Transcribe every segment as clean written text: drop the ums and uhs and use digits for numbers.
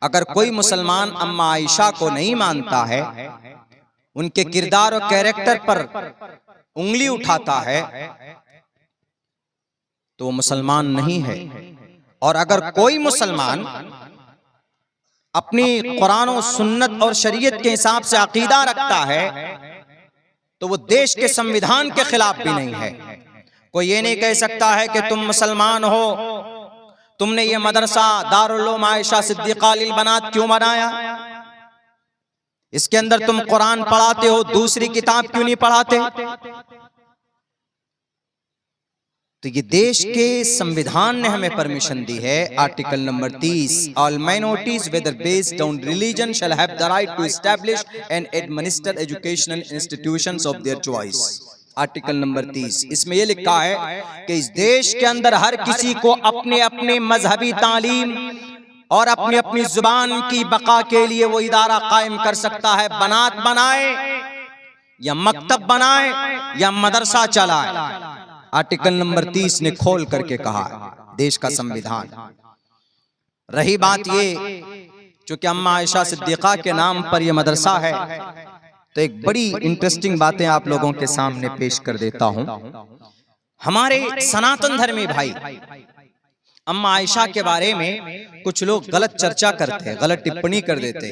अगर कोई मुसलमान अम्मा आयशा को नहीं मानता है, उनके किरदार और कैरेक्टर पर उंगली उठाता है, तो वो मुसलमान नहीं है। और अगर कोई मुसलमान अपनी कुरान और सुन्नत और शरीयत के हिसाब से अकीदा रखता है, तो वो देश के संविधान के खिलाफ भी नहीं है। कोई ये नहीं कह सकता है कि तुम मुसलमान हो, तुमने ये मदरसा दारुल उलूम आयशा सिद्दीक़ा लिल बनात क्यों बनाया, इसके अंदर तुम कुरान पढ़ाते हो, दूसरी किताब क्यों नहीं पढ़ाते। तो ये देश के संविधान ने हमें परमिशन दी है, article number 30, all minorities whether based on religion shall have the right to establish and administer educational institutions of their choice. Article number 30, इसमें यह लिखा है कि इस देश के अंदर हर किसी को अपने अपने मजहबी तालीम और अपनी अपनी जुबान की बका के लिए वो इदारा कायम कर सकता है, बनात बनाए या मकतब बनाए या मदरसा चलाए। आर्टिकल नंबर 30 ने खोल करके कहा देश का संविधान। रही बात ये, चूंकि अम्मा आयशा सिद्दीक़ा के नाम पर यह मदरसा है, तो एक बड़ी इंटरेस्टिंग बातें आप लोगों के सामने पेश कर देता हूं। हमारे सनातन धर्मी भाई अम्मा आयशा के बारे में कुछ लोग गलत चर्चा करते हैं, गलत टिप्पणी कर देते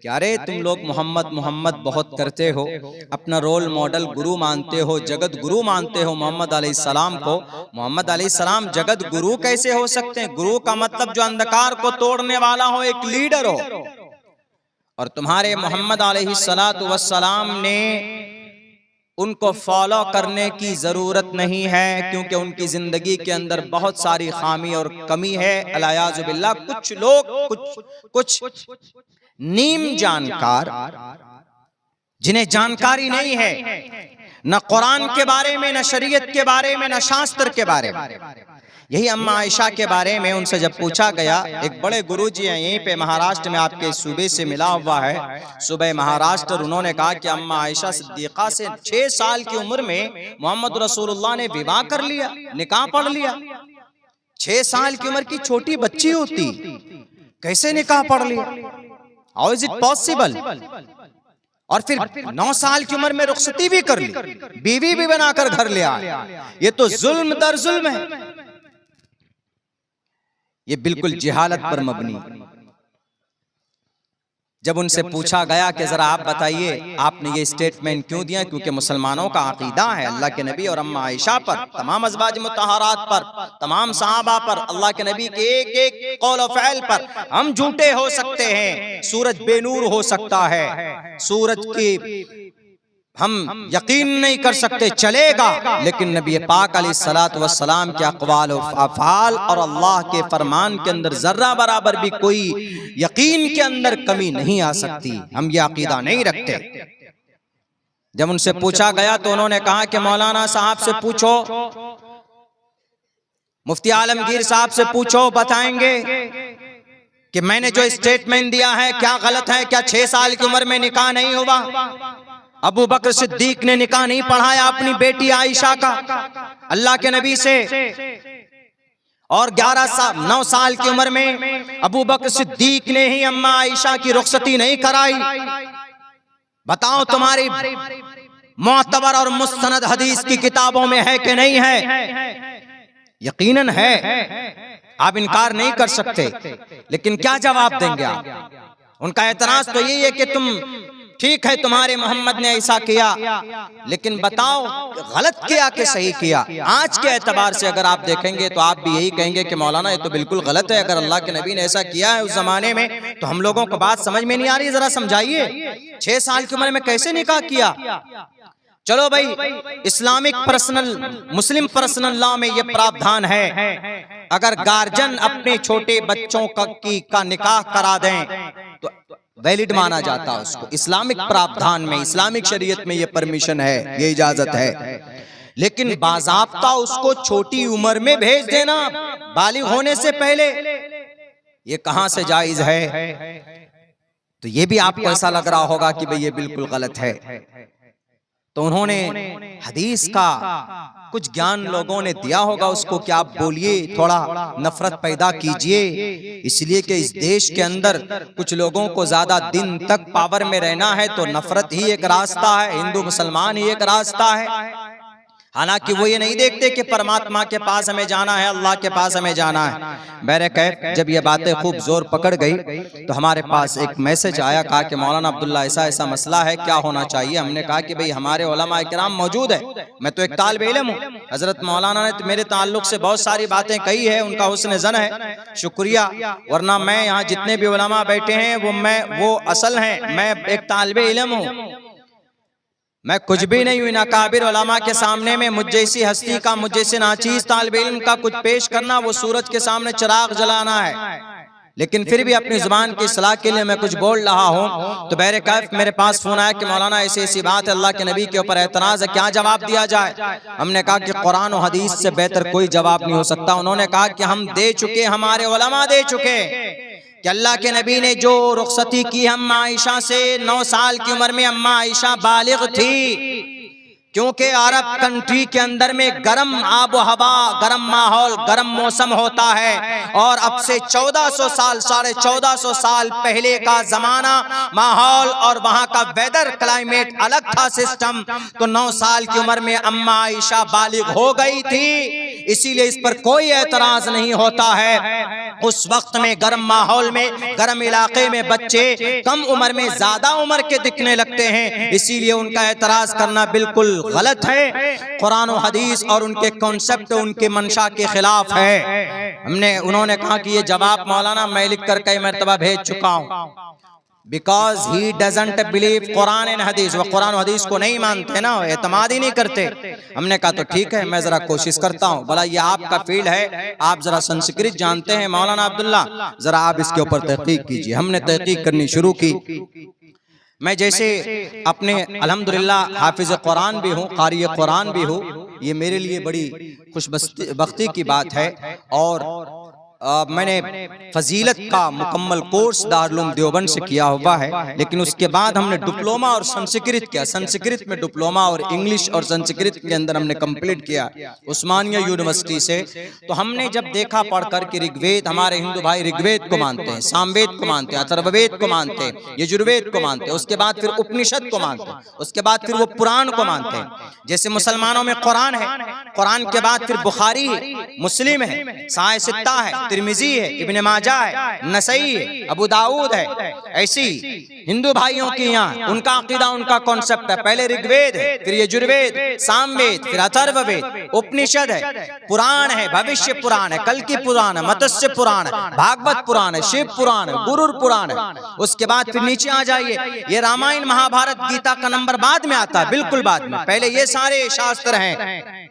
कि अरे तुम लोग मोहम्मद मोहम्मद बहुत करते हो, अपना रोल मॉडल गुरु मानते हो, जगत गुरु मानते हो मोहम्मद अलैहिस्सलाम को। मोहम्मद अलैहिस्सलाम जगत गुरु कैसे हो सकते हैं? गुरु का मतलब जो अंधकार को तोड़ने वाला हो, एक लीडर हो। और तुम्हारे मोहम्मद अलैहिस्सलातु वस्सलाम ने उनको फॉलो करने की जरूरत नहीं है, क्योंकि उनकी जिंदगी के अंदर बहुत सारी खामी और कमी है। अलायाज़ु बिल्लाह, कुछ लोग कुछ नीम जानकार, जिन्हें जानकारी नहीं है न कुरान के बारे में, न शरीयत के बारे में, न शास्त्र के बारे में। यही अम्मा आयशा के बारे में उनसे जब पूछा गया, एक बड़े गुरुजी हैं यहीं पे महाराष्ट्र में, आपके सूबे से मिला हुआ है, सूबे महाराष्ट्र। उन्होंने कहा कि अम्मा आयशा सिद्दीक़ा से 6 साल की उम्र में मोहम्मद रसूलुल्लाह ने विवाह कर लिया, निकाह पढ़ लिया। 6 साल की उम्र की छोटी बच्ची होती, कैसे निकाह पढ़ लिया? How is it possible? और फिर 9 साल की उम्र में रुखसती भी कर ली, बीवी भी बनाकर घर ले आए। ये तो जुल्म दर जुल्म है, ये बिल्कुल जिहालत पर मबनी। जब उनसे पूछा गया कि जरा आप बताइए आपने ये स्टेटमेंट क्यों दिया, क्योंकि मुसलमानों का अकीदा है अल्लाह के नबी और अम्मा आयशा पर, तमाम अज़वाज मुतहरात पर, तमाम सहाबा पर, अल्लाह के नबी के एक एक कौल और फ़ैल पर हम झूठे हो सकते हैं, सूरज बेनूर हो सकता है, सूरज की हम यकीन नहीं कर सकते चलेगा, लेकिन नबी पाक अलैहिस्सलातु वस्सलाम के अक़वाल और अफ़आल और अल्लाह के फरमान के अंदर जर्रा बराबर भी कोई यकीन के अंदर कमी नहीं आ सकती। हम ये अकीदा नहीं रखते। जब उनसे पूछा गया तो उन्होंने कहा कि मौलाना साहब से पूछो, मुफ्ती आलमगीर साहब से पूछो, बताएंगे कि मैंने जो स्टेटमेंट दिया है क्या गलत है, क्या 6 साल की उम्र में निकाह नहीं हुआ? अबू बकर सिद्दीक ने निकाह नहीं पढ़ाया अपनी बेटी आयशा का अल्लाह के नबी से, और 9 साल की उम्र में अबू बकर सिद्दीक ने ही अम्मा आयशा की रुखसती नहीं कराई। बताओ तुम्हारी मुअतबर और मुस्तनद हदीस की किताबों में है कि नहीं है? यकीनन है, आप इनकार नहीं कर सकते, लेकिन क्या जवाब देंगे आप? उनका एतराज तो यही है कि तुम ठीक है, तुम्हारे मोहम्मद ने ऐसा किया, लेकिन बताओ गलत किया कि सही किया? आज के एतबार से अगर आप देखेंगे तो आप भी यही कहेंगे कि मौलाना ये तो बिल्कुल गलत है। अगर अल्लाह के नबी ने ऐसा किया है उस जमाने में तो हम लोगों को बात समझ में नहीं आ रही, जरा समझाइए। 6 साल की उम्र में कैसे निकाह किया? चलो भाई, इस्लामिक पर्सनल मुस्लिम पर्सनल लॉ में ये प्रावधान है, अगर गार्जियन अपने छोटे बच्चों का निकाह करा दें तो वैलिड माना जाता है उसको। इस्लामिक प्रावधान में, इस्लामिक शरीयत में ये परमिशन है, ये इजाजत है। लेकिन बाज़ाब्ता उसको छोटी उम्र में भेज देना बालिग होने से पहले, ये कहां से जायज है? तो ये भी आपको ऐसा लग रहा होगा कि भाई ये बिल्कुल गलत है। तो उन्होंने हदीस का कुछ ज्ञान लोगों ने दिया होगा उसको कि आप बोलिए, थोड़ा नफरत पैदा कीजिए। इसलिए कि इस देश के अंदर कुछ लोगों को ज्यादा दिन तक पावर में रहना है तो नफरत ही एक रास्ता है, हिंदू मुसलमान ही एक रास्ता है। हालांकि वो ये नहीं देखते कि परमात्मा के पास हमें जाना है, अल्लाह के पास हमें जाना है। बहरकैफ जब ये बातें खूब जोर पकड़ गई तो हमारे पास एक मैसेज आया, कहा कि मौलाना अब्दुल्ला ऐसा ऐसा मसला है, क्या होना चाहिए। हमने कहा कि भाई हमारे उलमा इकराम मौजूद है, मैं तो एक तालिब इल्म हूँ, हजरत मौलाना ने मेरे ताल्लुक से बहुत सारी बातें कही है, उनका हुस्न ज़न है, शुक्रिया। वरना मैं यहाँ जितने भी उलमा बैठे हैं वो असल हैं, मैं एक तालिब इल्म हूँ, मैं कुछ भी नहीं हुई। नाकाबिर उलमा के सामने में मुझ जैसी हस्ती का, मुझ जैसे नाचीज तालिब इल्म का कुछ पेश करना वो सूरज के सामने चिराग जलाना है। लेकिन फिर भी अपनी जुबान की इस्लाह के लिए मैं कुछ बोल रहा हूँ। तो बहरकैफ मेरे पास फोन आया कि मौलाना ऐसी ऐसी बात है, अल्लाह के नबी के ऊपर एतराज है, क्या जवाब दिया जाए। हमने कहा कि कुरान और हदीस से बेहतर कोई जवाब नहीं हो सकता। उन्होंने कहा कि हम दे चुके, हमारे उलमा दे चुके कि अल्लाह के नबी ने जो रुखसती की अम्मा आयशा से 9 साल की उम्र में अम्मा आयशा बालिग थी, क्योंकि अरब कंट्री के अंदर में गर्म आबो हवा, गर्म माहौल, गर्म मौसम होता है। और अब से 1400 साल, 1450 साल पहले का जमाना, माहौल और वहां का वेदर क्लाइमेट अलग था, सिस्टम। तो 9 साल की उम्र में अम्मा आयशा बालिग हो गई थी, इसीलिए इस पर कोई एतराज नहीं होता है। उस वक्त में गर्म माहौल में, गर्म इलाके में बच्चे कम उम्र में ज्यादा उम्र के दिखने लगते हैं, इसीलिए उनका एतराज करना बिल्कुल गलत है। कुरान और हदीस और उनके कॉन्सेप्ट, उनके मंशा के खिलाफ है। उन्होंने कहा कि ये जवाब मौलाना मैं लिख कर कई मरतबा भेज चुका हूँ, because he doesn't believe Quran and हदीस। वो कुरान और हदीस को नहीं मानते ना, एतमाद ही नहीं करते। हमने कहा तो ठीक है, मैं जरा कोशिश करता हूँ। बोला ये आपका फील्ड है, आप जरा संस्कृत जानते हैं मौलाना अब्दुल्ला, जरा आप इसके ऊपर तहकीक कीजिए। हमने तहकीक करनी शुरू की। मैं जैसे अपने अल्हम्दुलिल्लाह हाफिज कुरान भी हूँ, कारी कुरान भी हूँ, ये मेरे लिए बड़ी खुशबख्ती की बात है। और मैंने फजीलत का मुकम्मल कोर्स दारुल उलूम देवबंद से किया हुआ है, लेकिन उसके बाद हमने डिप्लोमा और संस्कृत किया। संस्कृत में डिप्लोमा और इंग्लिश और संस्कृत के अंदर हमने कंप्लीट किया उस्मानिया यूनिवर्सिटी से। तो हमने जब देखा पढ़कर कि ऋग्वेद, हमारे हिंदू भाई ऋग्वेद को मानते हैं, सामवेद को मानते हैं, अथर्ववेद को मानते हैं, यजुर्वेद को मानते हैं, उसके बाद फिर उपनिषद को मानते हैं, उसके बाद फिर वो पुराण को मानते हैं। जैसे मुसलमानों में कुरान है, कुरान के बाद फिर बुखारी है, मुस्लिम है, साए सित्ता है, तिर्मिजी है, इब्ने माजा है, नसई है, अबू दाऊद है। ऐसी हिंदू भाइयों की यहाँ उनका अकीदा, उनका कॉन्सेप्ट है, पहले ऋग्वेद है, फिर यजुर्वेद, सामवेद, फिर अथर्ववेद, उपनिषद है, पुराण है, भविष्य पुराण है, कल की पुराण है, मत्स्य पुराण है, भागवत पुराण है, शिव पुराण है, गुरुर पुराण है। उसके बाद फिर नीचे आ जाइए, ये रामायण महाभारत गीता का नंबर बाद में आता है, बिल्कुल बाद में, पहले ये सारे शास्त्र हैं।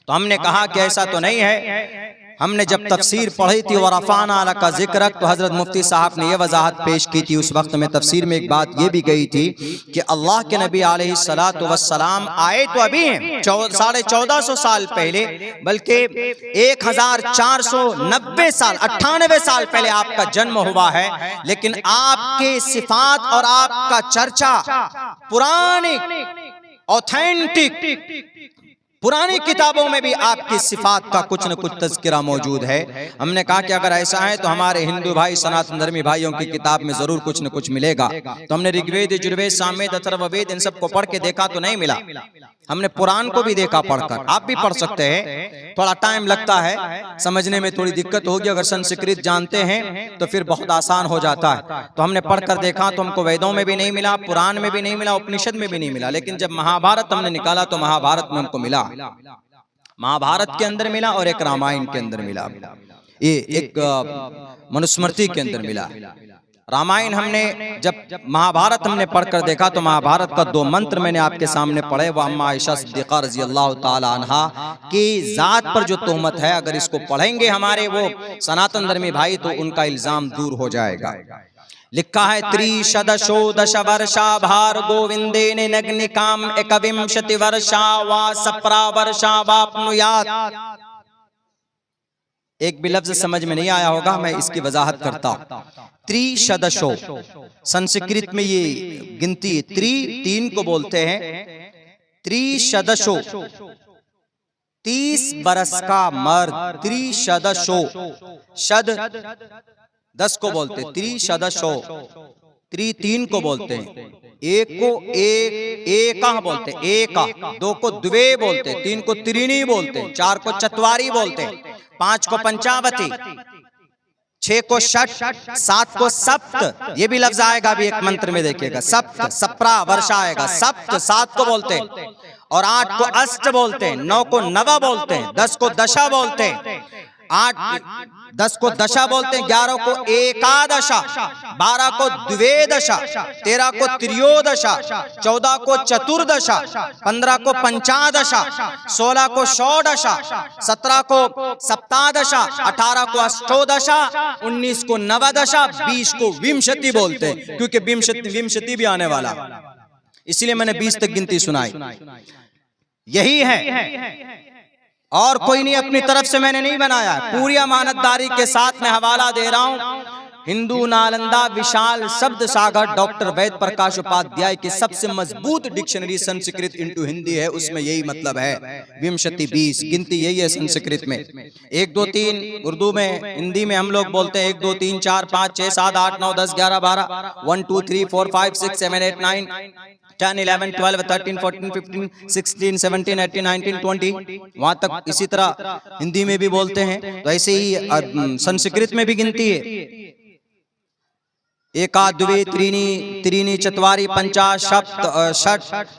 तो हमने कहा कि ऐसा तो नहीं है। हमने जब तफसीर पढ़ी थी और रफ़ाना लका ज़िक्रक, तो हजरत मुफ्ती साहब ने यह वजाहत पेश की थी उस वक्त में तफसीर में। एक बात ये भी गई थी कि अल्लाह के नबी अलैहिस्सलातु वस्सलाम आए तो अभी हैं 1450 साल पहले, बल्कि 1490 साल, 98 साल पहले आपका जन्म हुआ है। लेकिन आपके सिफात और आपका चर्चा पुरानी ऑथेंटिक पुरानी किताबों में भी आपकी सिफात का कुछ न कुछ तज़किरा मौजूद है। हमने कहा कि अगर ऐसा है तो हमारे हिंदू भाई सनातन धर्मी भाइयों की किताब में जरूर कुछ न कुछ मिलेगा। तो हमने ऋग्वेद, यजुर्वेद, सामवेद, अथर्ववेद इन सब को पढ़ के देखा तो नहीं मिला। हमने पुराण को भी देखा पढ़कर, आप भी पढ़ सकते हैं, थोड़ा टाइम लगता है, समझने में थोड़ी दिक्कत होगी। अगर संस्कृत जानते हैं तो फिर बहुत आसान हो जाता है। तो हमने पढ़कर देखा तो हमको वेदों में भी नहीं मिला, पुराण में भी नहीं मिला, उपनिषद में भी नहीं मिला। लेकिन जब महाभारत हमने निकाला तो महाभारत में हमको मिला, महाभारत के अंदर मिला और एक रामायण के अंदर मिला, ये एक मनुस्मृति के अंदर मिला। रामायण हमने जब महाभारत हमने पढ़कर देखा तो महाभारत का 2 मंत्र मैंने आपके सामने पढ़े। वो अम्मा आयशा सिद्दीक़ा रज़ी अल्लाह ताला अन्हा की जात पर जो तोहमत है, अगर इसको पढ़ेंगे हमारे वो सनातन धर्मी भाई तो उनका इल्जाम दूर हो जाएगा। लिखा है त्रिशदशोदश वर्षा भार गोविंदे ने नग्निकाम एकविंशति वर्षा वा सप्रा वर्षा वाप्नुयात्। एक भी लफ्ज समझ में नहीं आया होगा, मैं इसकी वजाहत करता हूं। त्रिशदशो संस्कृत में ये गिनती 3 को बोलते हैं, त्रिशदशो 30 बरस का मर्द, त्रिशदशो, शद 10 को बोलते, त्रिशदशो, 3 को बोलते हैं, एक को एका बोलते, एका, 2 को द्वे बोलते, 3 को त्रिणी बोलते, 4 को चतवारी बोलते, 5 को पंचावती, 6 को षट, 7 को सप्त, ये भी लफ्ज आएगा अभी एक मंत्र में देखिएगा, सप्त, सप्रा वर्षा आएगा, सप्त 7 को बोलते हैं, और 8 को अष्ट बोलते हैं, 9 को नव बोलते हैं, 10 को दशा बोलते हैं, 10 को दशा बोलते हैं, 11 को एकादशा, 12 को द्वेदशा, 13 को त्रियोदशा, 14 को चतुर्दशा, 15 को पंचादशा, 16 को षोडशा, 17 को सप्तादशा, 18 को अष्टोदशा, 19 को नवदशा, 20 को विंशति बोलते हैं, क्योंकि विंशति भी आने वाला, इसलिए मैंने 20 तक गिनती सुनाई। यही है, और कोई नहीं, अपनी तरफ से मैंने नहीं बनाया, पूरी अमानतदारी के साथ मैं हवाला दे रहा हूं हिंदू नालंदा विशाल शब्द सागर डॉक्टर वेद प्रकाश उपाध्याय की सबसे मजबूत डिक्शनरी संस्कृत इंटू हिंदी है, उसमें यही मतलब है, विंशति 20 गिनती यही है संस्कृत में। 1 2 3 उर्दू में, हिंदी में हम लोग बोलते हैं 1 2 3 4 5 6 7 8 9 10 11 12, 1 2 3 4 5 6 7 8 9 10 11 12 13 14 15 16 17 18 19 20, वहां तक इसी तरह हिंदी में भी बोलते हैं, तो ऐसे ही संस्कृत में भी गिनती है, एका द्वे त्रीणि चत्वारि पंचा षट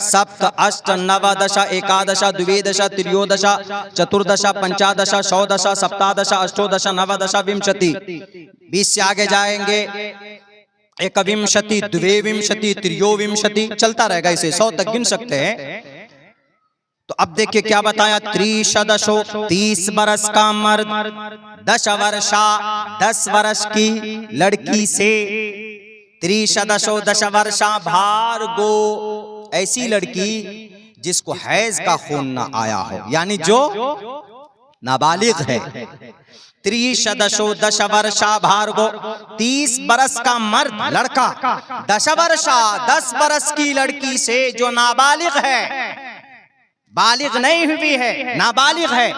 सप्त अष्ट नव दश एकादश द्विदश त्रियोदश चतुर्दश पंचादश षोडश सप्तादश अष्टोदश नवदश विंशति, 20 से आगे जाएंगे, एकविंशति द्विविंशति त्रियोविंशति, चलता रहेगा, इसे 100 तक गिन सकते हैं। तो अब देखिए क्या बताया, त्रिशदशो 30 बरस का मर्द, 10 वर्षा 10 वर्ष की लड़की से, त्रिशदशो 10 वर्षा भार्गो, ऐसी लड़की जिसको हैज का खून ना आया हो, यानी जो नाबालिग है। त्रिशदशो 10 वर्षा भार्गो, 30 बरस का मर्द लड़का, 10 वर्षा 10 बरस की लड़की से जो नाबालिग है, बालिग नहीं हुई है, नाबालिग है।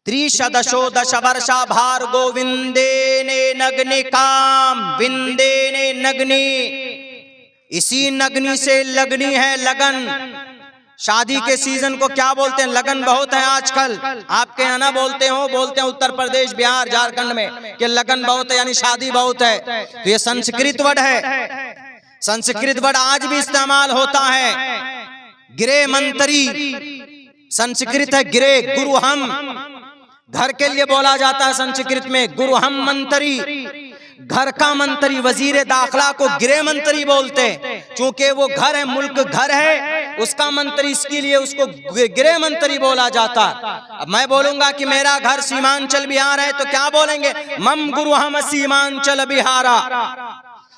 त्रिशदशो 10 वर्षा भार्गो विंदेने नग्नि काम, विंदेने नग्नि, इसी नग्नि से लगनी है लगन। शादी के सीजन को क्या बोलते हैं, लगन बहुत है आजकल, आपके यहाँ ना बोलते हैं उत्तर प्रदेश बिहार झारखंड में कि लगन बहुत है, यानी शादी बहुत है, तो ये संस्कृत वर्ड है, संस्कृत वर्ड आज भी इस्तेमाल होता है। गिरे मंत्री संस्कृत है, गिरे गुरु हम, घर के लिए बोला जाता है संस्कृत में, गुरु हम मंत्री, घर का मंत्री, वजीर दाखिला को गृह मंत्री बोलते, क्योंकि वो घर है, मुल्क घर है, उसका मंत्री, इसके लिए उसको गृह मंत्री बोला जाता। अब मैं बोलूंगा कि मेरा घर सीमांचल बिहार है, तो क्या बोलेंगे, मम गुरु हम सीमांचल बिहारा,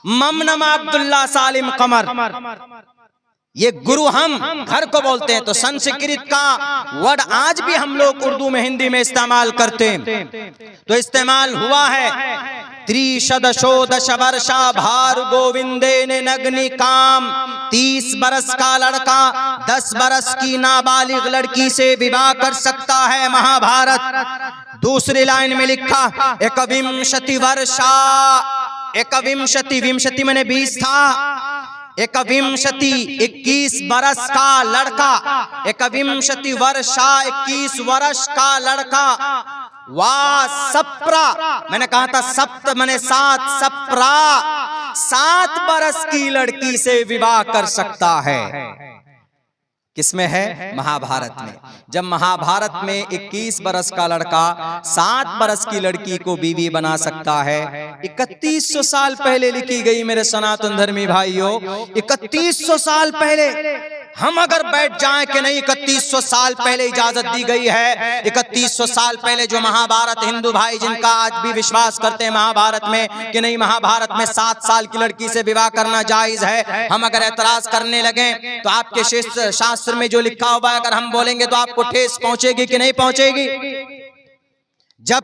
मम नमा अब्दुल्ला सालिम कमर, ये गुरु हम घर को बोलते हैं। तो संस्कृत का वर्ड आज भी हम लोग उर्दू में हिंदी में इस्तेमाल करते हैं, तो इस्तेमाल हुआ है। त्रिशदशो 10 वर्षा भार गोविंदे ने नग्नि काम, 30 बरस का लड़का 10 बरस की नाबालिग लड़की से विवाह कर सकता है। महाभारत दूसरी लाइन में लिखा, एकविंशति वर्षा, एकविंशति, विंशति मैंने 20 था, एकविंशति 21 बरस का लड़का, एकविंशति वर्षा 21 वर्ष का लड़का, वाह सप्रा, मैंने कहा था सप्त मैंने 7, सप्रा 7 बरस की लड़की से विवाह कर सकता है। किसमें है, महाभारत में। जब महाभारत में 21 बरस का लड़का 7 बरस की लड़की को बीवी बना सकता है, 3100 साल पहले लिखी गई मेरे सनातन धर्मी भाइयों, 3100 साल पहले हम अगर बैठ जाएं कि नहीं 3100 साल पहले इजाजत दी गई है, 3100 साल पहले जो महाभारत, हिंदू भाई जिनका आज भी विश्वास करते हैं महाभारत में कि नहीं महाभारत में 7 साल की लड़की से विवाह करना जायज है, हम अगर एतराज करने लगे तो आपके शास्त्र में जो लिखा हुआ है अगर हम बोलेंगे तो आपको ठेस पहुंचेगी कि नहीं पहुंचेगी। जब